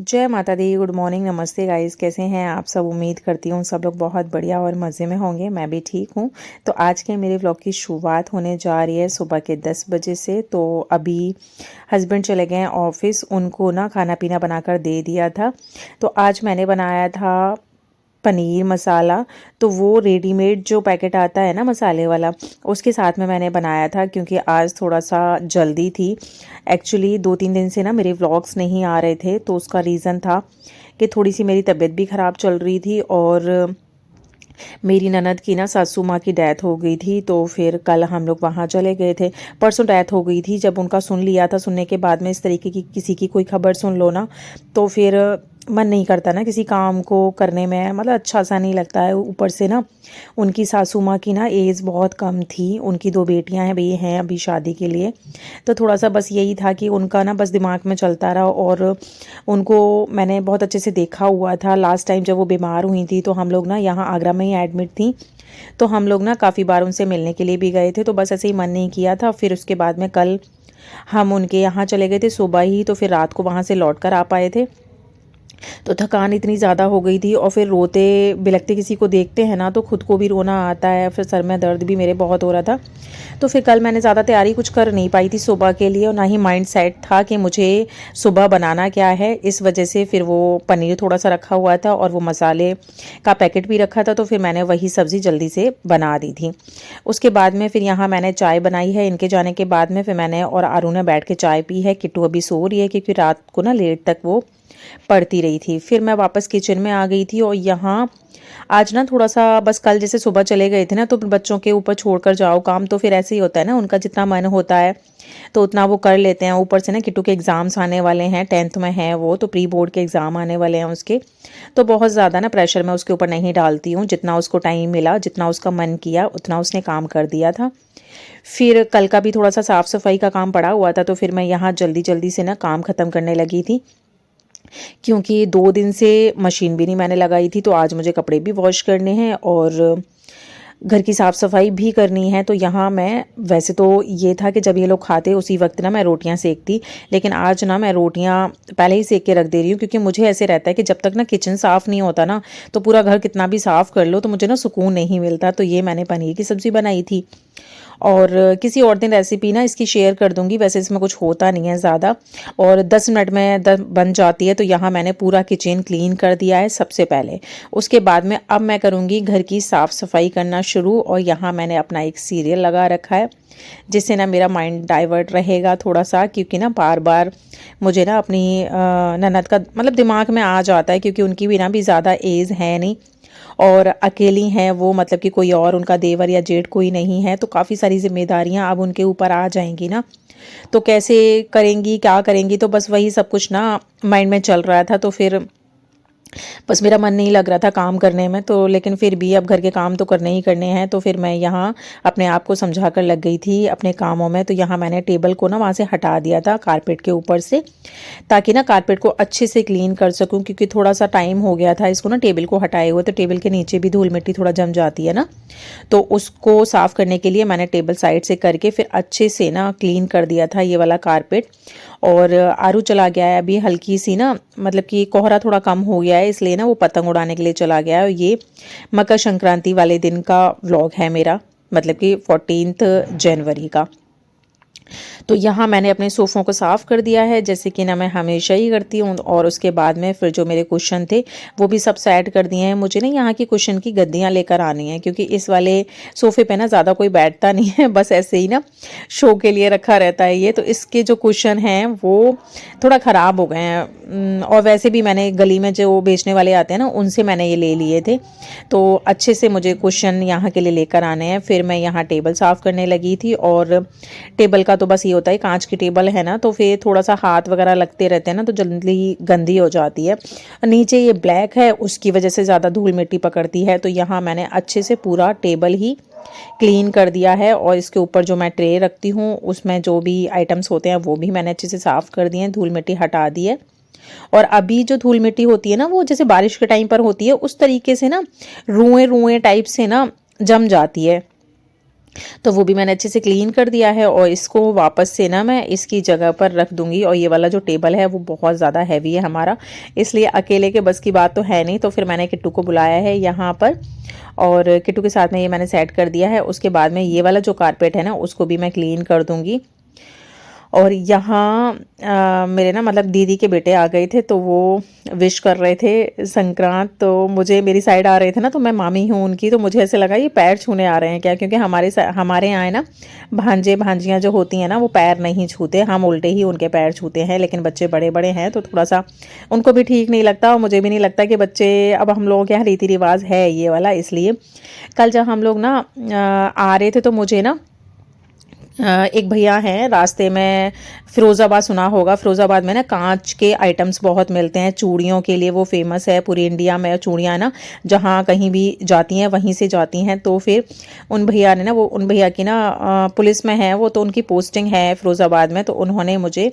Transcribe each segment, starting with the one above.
जय माता दी। Good morning, नमस्ते गाइस। कैसे हैं आप सब? उम्मीद करती हूँ सब लोग बहुत बढ़िया और मज़े में होंगे। मैं भी ठीक हूँ। तो आज के मेरे व्लॉग की शुरुआत होने जा रही है सुबह के 10 बजे से। तो अभी हस्बैंड चले गए हैं ऑफिस, उनको ना खाना पीना बनाकर दे दिया था। तो आज मैंने बनाया था पनीर मसाला। तो वो रेडीमेड जो पैकेट आता है ना मसाले वाला, उसके साथ में मैंने बनाया था क्योंकि आज थोड़ा सा जल्दी थी। एक्चुअली 2-3 दिन से ना मेरे व्लॉग्स नहीं आ रहे थे, तो उसका रीज़न था कि थोड़ी सी मेरी तबीयत भी ख़राब चल रही थी और मेरी ननद की ना सासू माँ की डेथ हो गई थी। तो फिर कल हम लोग वहाँ चले गए थे। परसों डेथ हो गई थी। जब उनका सुन लिया था, सुनने के बाद में इस तरीके की किसी की कोई खबर सुन लो ना, तो फिर मन नहीं करता ना किसी काम को करने में, मतलब अच्छा सा नहीं लगता है। ऊपर से ना उनकी सासू माँ की ना एज बहुत कम थी। उनकी 2 बेटियां हैं, भी हैं अभी शादी के लिए। तो थोड़ा सा बस यही था कि उनका ना बस दिमाग में चलता रहा। और उनको मैंने बहुत अच्छे से देखा हुआ था। लास्ट टाइम जब वो बीमार हुई थी तो हम लोग ना यहाँ आगरा में ही एडमिट थी। तो हम लोग ना काफ़ी बार उनसे मिलने के लिए भी गए थे। तो बस ऐसे ही मन नहीं किया था। फिर उसके बाद में कल हम उनके यहाँ चले गए थे सुबह ही। तो फिर रात को वहाँ से लौट कर आ पाए थे। तो थकान इतनी ज़्यादा हो गई थी और फिर रोते बिलखते किसी को देखते हैं ना तो खुद को भी रोना आता है। फिर सर में दर्द भी मेरे बहुत हो रहा था। तो फिर कल मैंने ज़्यादा तैयारी कुछ कर नहीं पाई थी सुबह के लिए, और ना ही माइंड सेट था कि मुझे सुबह बनाना क्या है। इस वजह से फिर वो पनीर थोड़ा सा रखा हुआ था और वो मसाले का पैकेट भी रखा था। तो फिर मैंने वही सब्ज़ी जल्दी से बना दी थी। उसके बाद में फिर यहाँ मैंने चाय बनाई है। इनके जाने के बाद में फिर मैंने और आरू ने बैठ के चाय पी है। किट्टू अभी सो रही है क्योंकि रात को ना लेट तक वो पढ़ती रही थी। फिर मैं वापस किचन में आ गई थी। और यहाँ आज ना थोड़ा सा बस कल जैसे सुबह चले गए थे ना, तो बच्चों के ऊपर छोड़कर जाओ काम, तो फिर ऐसे ही होता है ना, उनका जितना मन होता है तो उतना वो कर लेते हैं। ऊपर से ना किट्टू के एग्ज़ाम्स आने वाले हैं, 10th में है वो, तो प्री बोर्ड के एग्ज़ाम आने वाले हैं उसके। तो बहुत ज़्यादा ना प्रेशर मैं उसके ऊपर नहीं डालती हूँ। जितना उसको टाइम मिला, जितना उसका मन किया, उतना उसने काम कर दिया था। फिर कल का भी थोड़ा सा साफ़ सफाई का काम पड़ा हुआ था। तो फिर मैं यहाँ जल्दी जल्दी से ना काम ख़त्म करने लगी थी क्योंकि 2 दिन से मशीन भी नहीं मैंने लगाई थी। तो आज मुझे कपड़े भी वॉश करने हैं और घर की साफ़ सफाई भी करनी है। तो यहाँ मैं, वैसे तो ये था कि जब ये लोग खाते उसी वक्त ना मैं रोटियां सेकती, लेकिन आज ना मैं रोटियां पहले ही सेक के रख दे रही हूँ क्योंकि मुझे ऐसे रहता है कि जब तक ना किचन साफ़ नहीं होता ना, तो पूरा घर कितना भी साफ़ कर लो तो मुझे ना सुकून नहीं मिलता। तो ये मैंने पनीर की सब्ज़ी बनाई थी। और किसी और दिन रेसिपी ना इसकी शेयर कर दूंगी। वैसे इसमें कुछ होता नहीं है ज़्यादा, और 10 मिनट में बन जाती है। तो यहाँ मैंने पूरा किचन क्लीन कर दिया है सबसे पहले। उसके बाद में अब मैं करूँगी घर की साफ़ सफाई करना शुरू। और यहाँ मैंने अपना एक सीरियल लगा रखा है जिससे ना मेरा माइंड डाइवर्ट रहेगा थोड़ा सा, क्योंकि ना बार बार मुझे ना अपनी ननद का मतलब दिमाग में आ जाता है, क्योंकि उनकी भी ना भी ज़्यादा एज है नहीं और अकेली हैं वो, मतलब कि कोई और उनका देवर या जेठ कोई नहीं है। तो काफ़ी सारी जिम्मेदारियां अब उनके ऊपर आ जाएंगी ना, तो कैसे करेंगी, क्या करेंगी। तो बस वही सब कुछ ना माइंड में चल रहा था। तो फिर बस मेरा मन नहीं लग रहा था काम करने में। तो लेकिन फिर भी अब घर के काम तो करने ही करने हैं। तो फिर मैं यहाँ अपने आप को समझा कर लग गई थी अपने कामों में। तो यहाँ मैंने टेबल को ना वहाँ से हटा दिया था कारपेट के ऊपर से, ताकि ना कारपेट को अच्छे से क्लीन कर सकूं, क्योंकि थोड़ा सा टाइम हो गया था इसको ना टेबल को हटाए हुए। तो टेबल के नीचे भी धूल मिट्टी थोड़ा जम जाती है ना, तो उसको साफ़ करने के लिए मैंने टेबल साइड से करके फिर अच्छे से ना क्लीन कर दिया था ये वाला कारपेट। और आरू चला गया है अभी, हल्की सी ना मतलब कि कोहरा थोड़ा कम हो गया है, इसलिए ना वो पतंग उड़ाने के लिए चला गया है। और ये मकर संक्रांति वाले दिन का व्लॉग है मेरा, मतलब कि 14 जनवरी का। तो यहाँ मैंने अपने सोफ़ों को साफ़ कर दिया है, जैसे कि ना मैं हमेशा ही करती हूँ। और उसके बाद में फिर जो मेरे कुशन थे वो भी सब सेट कर दिए हैं। मुझे ना यहाँ की कुशन की गद्दियाँ लेकर आनी है, क्योंकि इस वाले सोफ़े पे ना ज़्यादा कोई बैठता नहीं है, बस ऐसे ही ना शो के लिए रखा रहता है ये। तो इसके जो कुशन हैं वो थोड़ा ख़राब हो गए हैं। और वैसे भी मैंने गली में जो बेचने वाले आते हैं ना, उनसे मैंने ये ले लिए थे। तो अच्छे से मुझे कुशन यहाँ के लिए लेकर आने हैं। फिर मैं यहाँ टेबल साफ़ करने लगी थी। और टेबल का तो बस ये होता है, कांच की टेबल है ना, तो फिर थोड़ा सा हाथ वगैरह लगते रहते हैं ना, तो जल्दी गंदी हो जाती है। नीचे ये ब्लैक है, उसकी वजह से ज़्यादा धूल मिट्टी पकड़ती है। तो यहाँ मैंने अच्छे से पूरा टेबल ही क्लीन कर दिया है। और इसके ऊपर जो मैं ट्रे रखती हूँ उसमें जो भी आइटम्स होते हैं वो भी मैंने अच्छे से साफ़ कर दिए हैं, धूल मिट्टी हटा दी है। और अभी जो धूल मिट्टी होती है ना, वो जैसे बारिश के टाइम पर होती है, उस तरीके से ना रुएं रुएं टाइप से ना जम जाती है। तो वो भी मैंने अच्छे से क्लीन कर दिया है और इसको वापस से ना मैं इसकी जगह पर रख दूंगी। और ये वाला जो टेबल है वो बहुत ज़्यादा हैवी है हमारा, इसलिए अकेले के बस की बात तो है नहीं। तो फिर मैंने किट्टू को बुलाया है यहाँ पर और किट्टू के साथ में ये मैंने सेट कर दिया है। उसके बाद में ये वाला जो कारपेट है ना उसको भी मैं क्लीन कर दूंगी। और यहाँ मेरे ना मतलब दीदी के बेटे आ गए थे तो वो विश कर रहे थे संक्रांत। तो मुझे मेरी साइड आ रहे थे ना, तो मैं मामी हूँ उनकी, तो मुझे ऐसे लगा ये पैर छूने आ रहे हैं क्या, क्योंकि हमारे यहाँ है ना भांजे भांजियाँ जो होती हैं ना वो पैर नहीं छूते, हम उल्टे ही उनके पैर छूते हैं। लेकिन बच्चे बड़े बड़े हैं तो थोड़ा सा उनको भी ठीक नहीं लगता और मुझे भी नहीं लगता कि बच्चे, अब हम लोगों के यहाँ रीति रिवाज है ये वाला। इसलिए कल जब हम लोग ना आ रहे थे तो मुझे ना एक भैया हैं रास्ते में, फ़िरोज़ाबाद सुना होगा, फ़िरोज़ाबाद में ना कांच के आइटम्स बहुत मिलते हैं, चूड़ियों के लिए वो फेमस है पूरी इंडिया में। चूड़ियाँ ना जहाँ कहीं भी जाती हैं वहीं से जाती हैं। तो फिर उन भैया ने ना, वो उन भैया की ना पुलिस में है वो, तो उनकी पोस्टिंग है फ़िरोज़ाबाद में। तो उन्होंने मुझे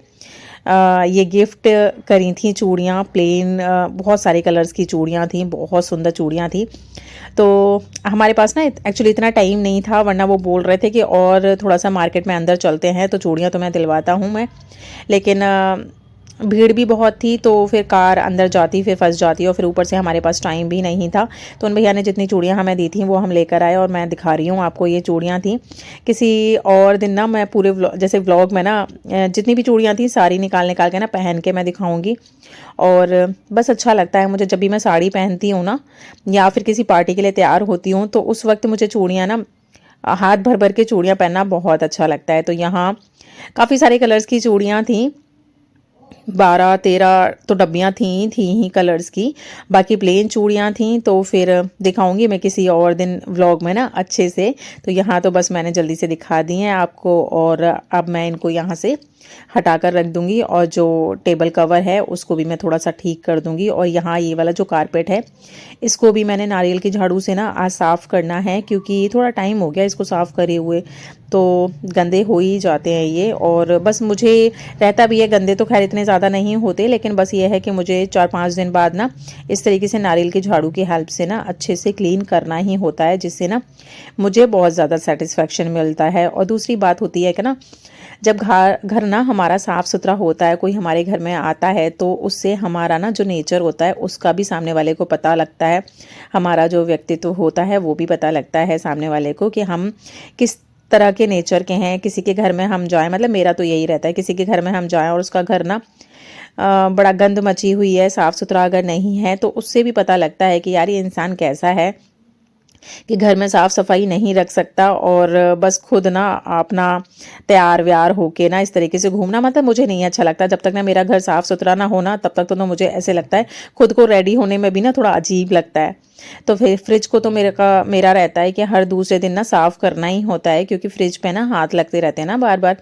ये गिफ्ट करी थी चूड़ियाँ, प्लेन बहुत सारे कलर्स की चूड़ियाँ थी, बहुत सुंदर चूड़ियाँ थी। तो हमारे पास ना एक्चुअली इतना टाइम नहीं था, वरना वो बोल रहे थे कि और थोड़ा सा मार्केट में अंदर चलते हैं तो चूड़ियाँ तो मैं दिलवाता हूँ मैं। लेकिन भीड़ भी बहुत थी तो फिर कार अंदर जाती फिर फंस जाती और फिर ऊपर से हमारे पास टाइम भी नहीं था। तो उन भैया ने जितनी चूड़ियाँ हमें दी थी वो हम लेकर आए और मैं दिखा रही हूँ आपको, ये चूड़ियाँ थी। किसी और दिन ना मैं पूरे जैसे व्लॉग में ना जितनी भी चूड़ियाँ थी सारी निकाल निकाल के ना पहन के मैं दिखाऊंगी। और बस अच्छा लगता है मुझे जब भी मैं साड़ी पहनती हूँ ना या फिर किसी पार्टी के लिए तैयार होती हूँ तो उस वक्त मुझे चूड़ियाँ ना हाथ भर भर के चूड़ियाँ पहनना बहुत अच्छा लगता है। तो यहाँ काफ़ी सारे कलर्स की चूड़ियाँ थी, 12-13 तो डब्बियाँ थी ही कलर्स की, बाकी प्लेन चूड़ियाँ थी। तो फिर दिखाऊंगी मैं किसी और दिन व्लॉग में ना अच्छे से। तो यहाँ तो बस मैंने जल्दी से दिखा दी हैं आपको और अब मैं इनको यहाँ से हटाकर रख दूंगी और जो टेबल कवर है उसको भी मैं थोड़ा सा ठीक कर दूंगी। और यहाँ ये वाला जो कारपेट है इसको भी मैंने नारियल की झाड़ू से ना आज साफ़ करना है, क्योंकि थोड़ा टाइम हो गया इसको साफ़ करे हुए, तो गंदे हो ही जाते हैं ये। और बस मुझे रहता भी है, गंदे तो खैर इतने ज़्यादा नहीं होते, लेकिन बस ये है कि मुझे 4-5 दिन बाद ना इस तरीके से नारियल की झाड़ू की हेल्प से ना अच्छे से क्लीन करना ही होता है, जिससे ना मुझे बहुत ज़्यादा सेटिस्फेक्शन मिलता है। और दूसरी बात होती है कि ना जब घर घर ना हमारा साफ़ सुथरा होता है, कोई हमारे घर में आता है तो उससे हमारा ना जो नेचर होता है उसका भी सामने वाले को पता लगता है, हमारा जो व्यक्तित्व होता है वो भी पता लगता है सामने वाले को कि हम किस तरह के नेचर के हैं। किसी के घर में हम जाएं, मतलब मेरा तो यही रहता है, किसी के घर में हम जाएं और उसका घर ना बड़ा गंद मची हुई है, साफ़ सुथरा अगर नहीं है, तो उससे भी पता लगता है कि यार ये इंसान कैसा है कि घर में साफ सफाई नहीं रख सकता और बस खुद ना अपना तैयार व्यार होके ना इस तरीके से घूमना, मतलब मुझे नहीं अच्छा लगता। जब तक ना मेरा घर साफ सुथरा ना हो ना तब तक तो ना मुझे ऐसे लगता है, खुद को रेडी होने में भी ना थोड़ा अजीब लगता है। तो फिर फ्रिज को तो मेरा रहता है कि हर दूसरे दिन ना साफ करना ही होता है, क्योंकि फ्रिज पे ना हाथ लगते रहते हैं ना बार बार,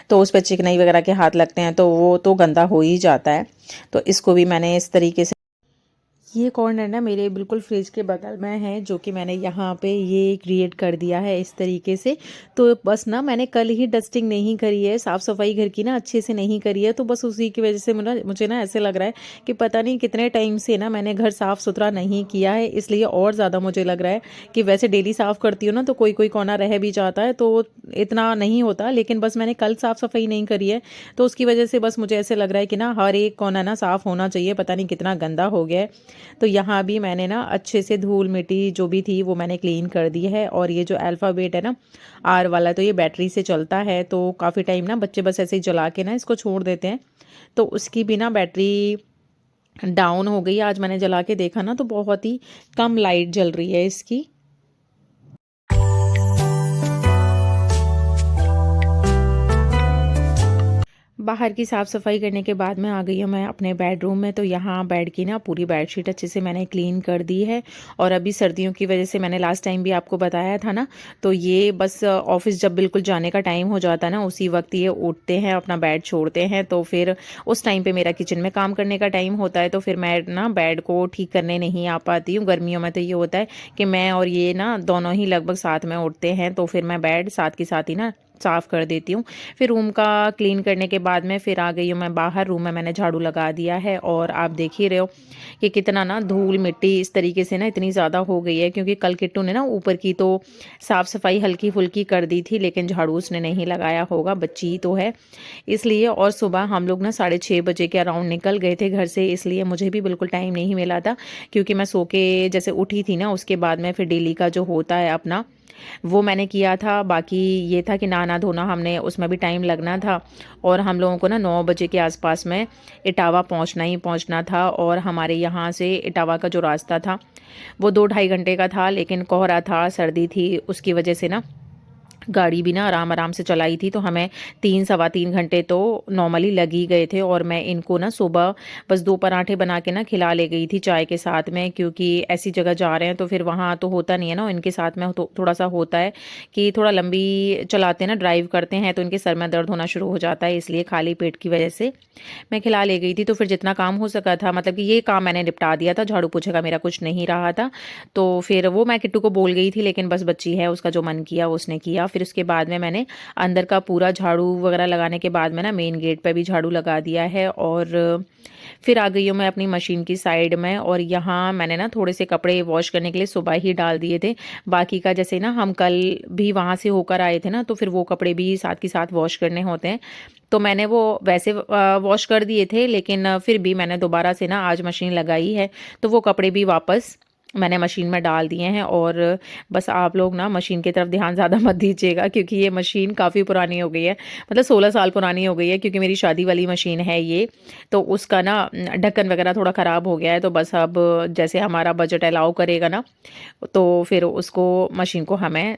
तो उस पर चिकनाई वगैरह के हाथ लगते हैं तो वो तो गंदा हो ही जाता है। तो इसको भी मैंने इस तरीके से, ये कॉर्नर ना मेरे बिल्कुल फ्रिज के बगल में है, जो कि मैंने यहाँ पे ये क्रिएट कर दिया है इस तरीके से। तो बस ना मैंने कल ही डस्टिंग नहीं करी है, साफ़ सफाई घर की ना अच्छे से नहीं करी है, तो बस उसी की वजह से मुझे ना ऐसे लग रहा है कि पता नहीं कितने टाइम से ना मैंने घर साफ़ सुथरा नहीं किया है, इसलिए और ज़्यादा मुझे लग रहा है कि वैसे डेली साफ़ करती हूँ ना तो कोई कोई कोना रह भी जाता है तो इतना नहीं होता, लेकिन बस मैंने कल साफ़ सफाई नहीं करी है तो उसकी वजह से बस मुझे ऐसे लग रहा है कि ना हर एक कोना ना साफ़ होना चाहिए, पता नहीं कितना गंदा हो गया है। तो यहाँ भी मैंने ना अच्छे से धूल मिट्टी जो भी थी वो मैंने क्लीन कर दी है। और ये जो अल्फ़ाबेट है ना आर वाला, तो ये बैटरी से चलता है, तो काफ़ी टाइम ना बच्चे बस ऐसे ही जला के ना इसको छोड़ देते हैं, तो उसकी भी ना बैटरी डाउन हो गई। आज मैंने जला के देखा ना तो बहुत ही कम लाइट जल रही है इसकी। बाहर की साफ़ सफाई करने के बाद मैं आ गई हूँ मैं अपने बेडरूम में। तो यहाँ बेड की ना पूरी बेडशीट अच्छे से मैंने क्लीन कर दी है। और अभी सर्दियों की वजह से मैंने लास्ट टाइम भी आपको बताया था ना, तो ये बस ऑफिस जब बिल्कुल जाने का टाइम हो जाता है ना उसी वक्त ये उठते हैं, अपना बेड छोड़ते हैं, तो फिर उस टाइम पे मेरा किचन में काम करने का टाइम होता है, तो फिर मैं ना बेड को ठीक करने नहीं आ पाती हूँ। गर्मियों में तो ये होता है कि मैं और ये ना दोनों ही लगभग साथ में उठते हैं, तो फिर मैं बेड साथ के साथ ही ना साफ़ कर देती हूँ। फिर रूम का क्लीन करने के बाद में फिर आ गई हूँ मैं बाहर। रूम में मैंने झाड़ू लगा दिया है और आप देख ही रहे हो कि कितना ना धूल मिट्टी इस तरीके से ना इतनी ज़्यादा हो गई है, क्योंकि कल किट्टू ने ना ऊपर की तो साफ़ सफाई हल्की फुल्की कर दी थी, लेकिन झाड़ू उसने नहीं लगाया होगा, बच्ची ही तो है इसलिए। और सुबह हम लोग ना 6:30 बजे के अराउंड निकल गए थे घर से, इसलिए मुझे भी बिल्कुल टाइम नहीं मिला था, क्योंकि मैं सो के जैसे उठी थी ना उसके बाद में फिर डेली का जो होता है अपना वो मैंने किया था। बाकी ये था कि नहाना धोना हमने उसमें भी टाइम लगना था, और हम लोगों को ना 9 बजे के आसपास में इटावा पहुंचना ही पहुंचना था। और हमारे यहाँ से इटावा का जो रास्ता था वो 2-2.5 घंटे का था, लेकिन कोहरा था, सर्दी थी, उसकी वजह से ना गाड़ी भी ना आराम आराम से चलाई थी, तो हमें 3-3.25 घंटे तो नॉर्मली लग ही गए थे। और मैं इनको ना सुबह बस 2 पराठे बना के ना खिला ले गई थी चाय के साथ में, क्योंकि ऐसी जगह जा रहे हैं तो फिर वहाँ तो होता नहीं है ना, इनके साथ में तो थोड़ा सा होता है कि थोड़ा लंबी चलाते हैं ना, ड्राइव करते हैं तो इनके सर में दर्द होना शुरू हो जाता है, इसलिए खाली पेट की वजह से मैं खिला ले गई थी। तो फिर जितना काम हो सका था, मतलब कि ये काम मैंने निपटा दिया था, झाड़ू पोछे का मेरा कुछ नहीं रहा था। तो फिर वो मैं किट्टू को बोल गई थी, लेकिन बस बच्ची है, उसका जो मन किया उसने किया। फिर उसके बाद में मैंने अंदर का पूरा झाड़ू वगैरह लगाने के बाद में ना मेन गेट पे भी झाड़ू लगा दिया है। और फिर आ गई हूँ मैं अपनी मशीन की साइड में, और यहाँ मैंने ना थोड़े से कपड़े वॉश करने के लिए सुबह ही डाल दिए थे। बाकी का जैसे ना हम कल भी वहाँ से होकर आए थे ना, तो फिर वो कपड़े भी साथ के साथ वॉश करने होते हैं, तो मैंने वो वैसे वॉश कर दिए थे, लेकिन फिर भी मैंने दोबारा से ना आज मशीन लगाई है, तो वो कपड़े भी वापस मैंने मशीन में डाल दिए हैं। और बस आप लोग ना मशीन की तरफ ध्यान ज़्यादा मत दीजिएगा, क्योंकि ये मशीन काफ़ी पुरानी हो गई है, मतलब 16 साल पुरानी हो गई है, क्योंकि मेरी शादी वाली मशीन है ये। तो उसका ना ढक्कन वगैरह थोड़ा ख़राब हो गया है, तो बस अब जैसे हमारा बजट अलाउ करेगा ना, तो फिर उसको मशीन को हमें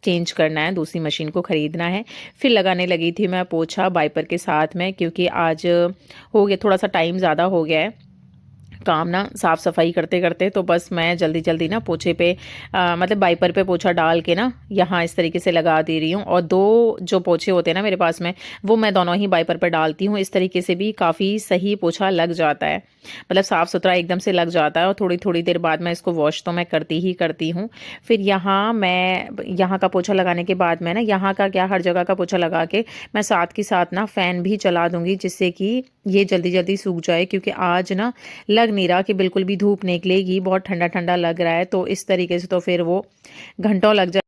चेंज करना है, दूसरी मशीन को ख़रीदना है। फिर लगाने लगी थी मैं पोछा वाइपर के साथ में, क्योंकि आज हो गया थोड़ा सा टाइम ज़्यादा हो गया है काम ना साफ़ सफाई करते करते, तो बस मैं जल्दी जल्दी ना पोछे पे मतलब वाइपर पे पोछा डाल के ना यहाँ इस तरीके से लगा दे रही हूँ। और 2 जो पोछे होते हैं ना मेरे पास में, वो मैं दोनों ही वाइपर पे डालती हूँ, इस तरीके से भी काफ़ी सही पोछा लग जाता है, मतलब साफ़ सुथरा एकदम से लग जाता है। और थोड़ी थोड़ी देर बाद मैं इसको वॉश तो मैं करती ही करती हूँ। फिर यहाँ का पोछा लगाने के बाद मैं ना यहाँ का क्या हर जगह का पोछा लगा के मैं साथ के साथ ना फ़ैन भी चला दूँगी, जिससे कि ये जल्दी जल्दी सूख जाए, क्योंकि आज ना लग नहीं रहा कि बिल्कुल भी धूप निकलेगी, बहुत ठंडा ठंडा लग रहा है, तो इस तरीके से तो फिर वो घंटों लग जाए।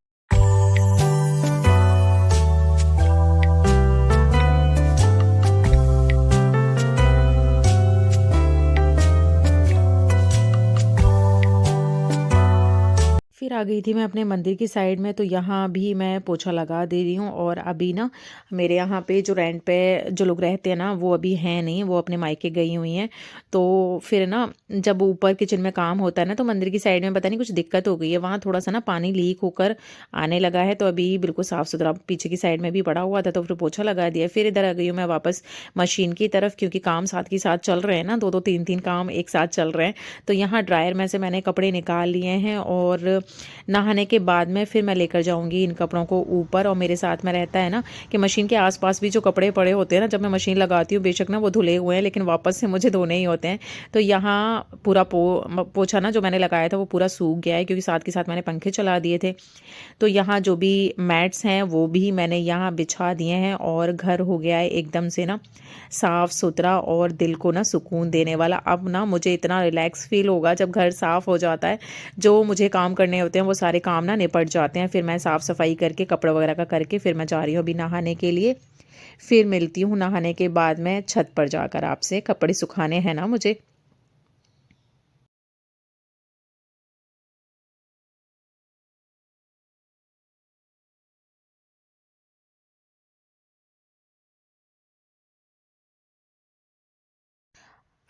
फिर आ गई थी मैं अपने मंदिर की साइड में, तो यहाँ भी मैं पोछा लगा दे रही हूँ। और अभी ना मेरे यहाँ पे जो रेंट पे जो लोग रहते हैं ना, वो अभी हैं नहीं, वो अपने मायके गई हुई हैं। तो फिर ना जब ऊपर किचन में काम होता है ना, तो मंदिर की साइड में पता नहीं कुछ दिक्कत हो गई है, वहाँ थोड़ा सा ना पानी लीक होकर आने लगा है, तो अभी बिल्कुल साफ़ सुथरा पीछे की साइड में भी पड़ा हुआ था, तो फिर पोछा लगा दिया। फिर इधर आ गई हूँ मैं वापस मशीन की तरफ, क्योंकि काम साथ के साथ चल रहे हैं ना, 2-2 3-3 काम एक साथ चल रहे हैं। तो यहाँ ड्रायर में से मैंने कपड़े निकाल लिए हैं, और नहाने के बाद में फिर मैं लेकर जाऊंगी इन कपड़ों को ऊपर। और मेरे साथ में रहता है ना कि मशीन के आसपास भी जो कपड़े पड़े होते हैं ना, जब मैं मशीन लगाती हूँ, बेशक ना वो धुले हुए हैं, लेकिन वापस से मुझे धोने ही होते हैं। तो यहाँ पूरा पोछा ना जो मैंने लगाया था वो पूरा सूख गया है, क्योंकि साथ के साथ मैंने पंखे चला दिए थे। तो यहाँ जो भी मैट्स हैं वो भी मैंने यहाँ बिछा दिए हैं, और घर हो गया है एकदम से ना साफ़ सुथरा और दिल को ना सुकून देने वाला। अब ना मुझे इतना रिलैक्स फील होगा जब घर साफ़ हो जाता है, जो मुझे काम करने होते हैं वो सारे काम ना निपट जाते हैं। फिर मैं साफ़ सफाई करके कपड़ा वगैरह का करके फिर मैं जा रही हूँ अभी नहाने के लिए। फिर मिलती हूँ नहाने के बाद मैं छत पर जाकर आपसे, कपड़े सुखाने हैं ना मुझे।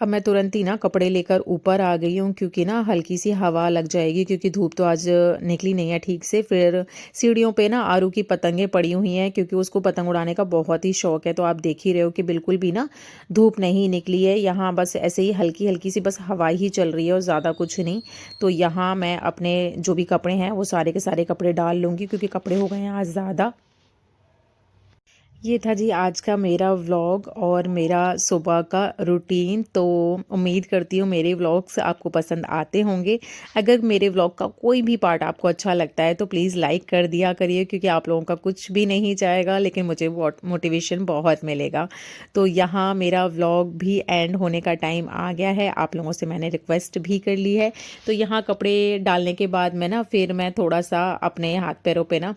अब मैं तुरंत ही ना कपड़े लेकर ऊपर आ गई हूँ, क्योंकि ना हल्की सी हवा लग जाएगी, क्योंकि धूप तो आज निकली नहीं है ठीक से। फिर सीढ़ियों पे ना आरू की पतंगें पड़ी हुई हैं, क्योंकि उसको पतंग उड़ाने का बहुत ही शौक है। तो आप देख ही रहे हो कि बिल्कुल भी ना धूप नहीं निकली है, यहाँ बस ऐसे ही हल्की हल्की सी बस हवा ही चल रही है और ज़्यादा कुछ नहीं। तो यहाँ मैं अपने जो भी कपड़े हैं वो सारे के सारे कपड़े डाल लूँगी, क्योंकि कपड़े हो गए हैं आज ज़्यादा। ये था जी आज का मेरा व्लॉग और मेरा सुबह का रूटीन। तो उम्मीद करती हूँ मेरे व्लॉग्स आपको पसंद आते होंगे। अगर मेरे व्लॉग का कोई भी पार्ट आपको अच्छा लगता है तो प्लीज़ लाइक कर दिया करिए, क्योंकि आप लोगों का कुछ भी नहीं जाएगा लेकिन मुझे मोटिवेशन बहुत मिलेगा। तो यहाँ मेरा व्लॉग भी एंड होने का टाइम आ गया है। आप लोगों से मैंने रिक्वेस्ट भी कर ली है। तो यहाँ कपड़े डालने के बाद मैं थोड़ा सा अपने हाथ पैरों पे ना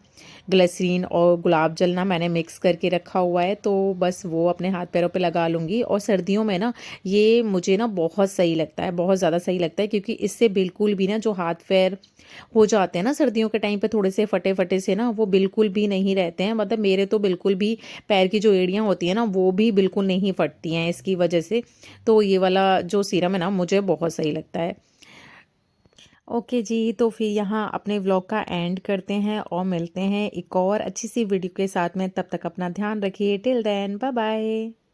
ग्लिसरीन और गुलाब जल ना मैंने मिक्स करके रखा हुआ है, तो बस वो अपने हाथ पैरों पे लगा लूँगी। और सर्दियों में ना ये मुझे ना बहुत सही लगता है, बहुत ज़्यादा सही लगता है, क्योंकि इससे बिल्कुल भी ना जो हाथ पैर हो जाते हैं ना सर्दियों के टाइम पे थोड़े से फटे फटे से ना, वो बिल्कुल भी नहीं रहते हैं। मतलब मेरे तो बिल्कुल भी पैर की जो एड़ियाँ होती हैं ना वो भी बिल्कुल नहीं फटती हैं इसकी वजह से। तो ये वाला जो सीरम है ना मुझे बहुत सही लगता है। ओके जी, तो फिर यहाँ अपने व्लॉग का एंड करते हैं और मिलते हैं एक और अच्छी सी वीडियो के साथ में। तब तक अपना ध्यान रखिए। Till then bye bye.